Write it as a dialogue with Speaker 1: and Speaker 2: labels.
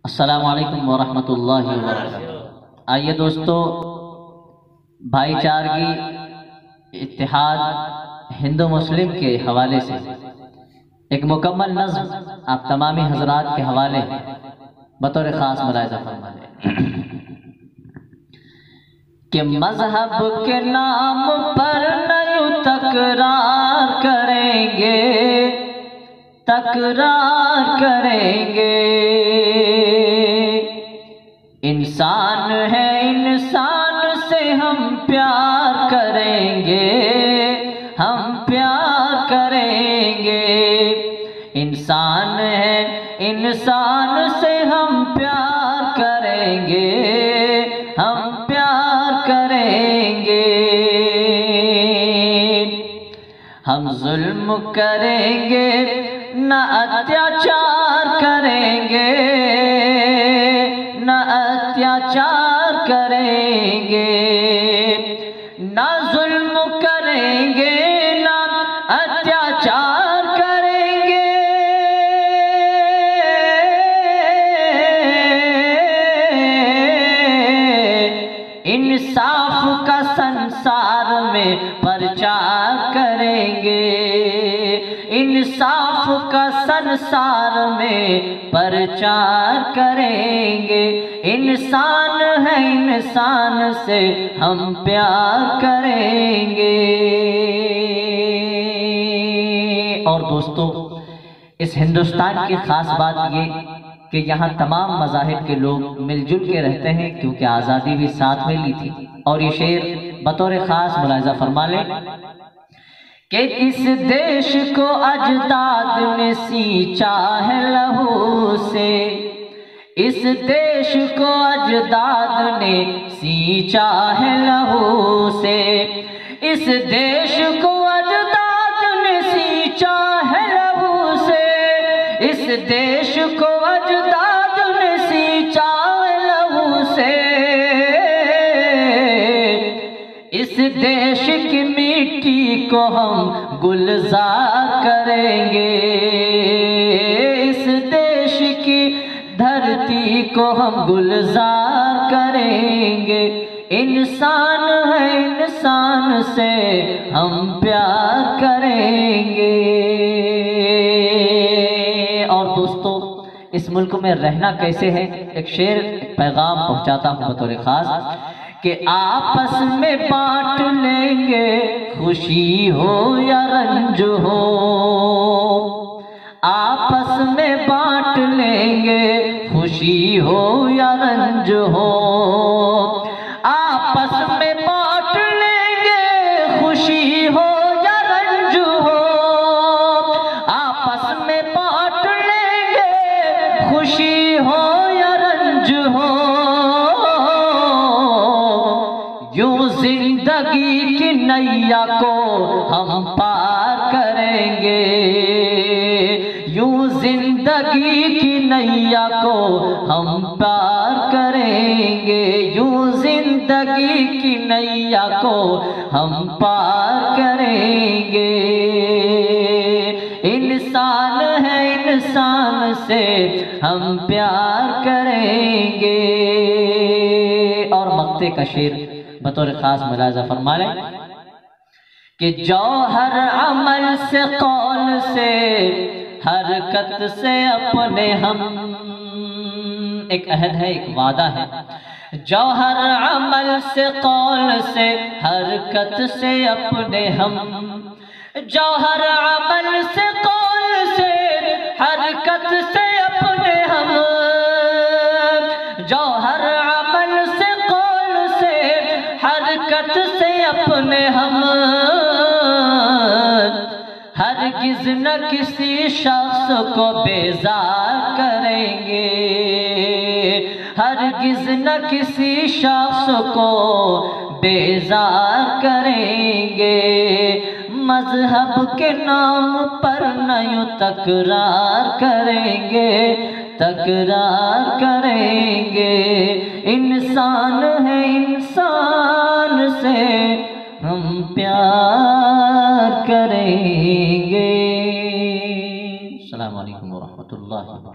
Speaker 1: अस्सलामु अलैकुम वरहमतुल्लाहि वबरकातुहू। आइए दोस्तों, भाईचारगी, इत्तेहाद, हिंदू मुस्लिम के हवाले से एक मुकम्मल नज़्म आप तमामी हजरात के हवाले बतौर ख़ास मुलाहिज़ा फरमा लें कि मज़हब के नाम पर यूं तकरार करेंगे, तकरार करेंगे। इंसान है, इंसान से हम प्यार करेंगे, हम प्यार करेंगे। इंसान है, इंसान से हम प्यार करेंगे, हम प्यार करेंगे। हम जुल्म करेंगे न अत्याचार करेंगे, न अत्याचार करेंगे। न जुल्म करेंगे न अत्याचार करेंगे। इंसाफ का संसार में प्रचार करेंगे, इंसाफ का संसार में प्रचार करेंगे। इंसान है, इंसान से हम प्यार करेंगे। और दोस्तों, इस हिंदुस्तान की खास बात ये कि यहाँ तमाम मज़ाहिब के लोग मिलजुल के रहते हैं, क्योंकि आज़ादी भी साथ में ली थी। और ये शेर बतौर ख़ास मुलाहिज़ा फरमा लें कि इस देश को अजदाद ने सींचा है लहू से, इस देश को अजदाद ने सींचा है लहू से। इस देश को अजदाद ने सींचा है लहू से, इस देश को अजदाद ने सींचा है लहू से। इस देश की मिट्टी को हम गुलजार करेंगे, इस देश की धरती को हम गुलजार करेंगे। इंसान है, इंसान से हम प्यार करेंगे। और दोस्तों, इस मुल्क में रहना कैसे है, एक शेर, एक पैगाम पहुंचाता हूं बतौर खास कि आपस में बांट लेंगे, खुशी हो या रंज हो। आपस में बांट लेंगे, खुशी हो या रंज हो। आपस में बांट लेंगे, खुशी हो या रंज हो। आपस में बांट लेंगे, खुशी हो या रंज हो। यूं जिंदगी की नैया को हम पार करेंगे, यूं जिंदगी की नैया को हम पार करेंगे। यूं जिंदगी की नैया को हम पार करेंगे। इंसान है, इंसान से हम प्यार करेंगे। और मक्ते का शेर बतौर खास मुलाहिज़ा फरमा लें कि जौहर अमल से, कौल से, हरकत से अपने हम, एक अहद है, एक वादा है। जौहर अमल से, कौल से, हरकत से अपने हम। जौहर अमल से, कौल से, हरकत से अपने हम। जौहर अमल से, कौल से, हरकत से अपने हम। हरगिज़ न किसी शख्स को बेजार करेंगे, हरगिज़ न किसी शख्स को बेजार करेंगे। मज़हब के नाम पर न यूं तकरार करेंगे, तकरार करेंगे। इंसान है, इंसान से हम प्यार करेंगे। अस्सलामु अलैकुम वरहमतुल्लाहि।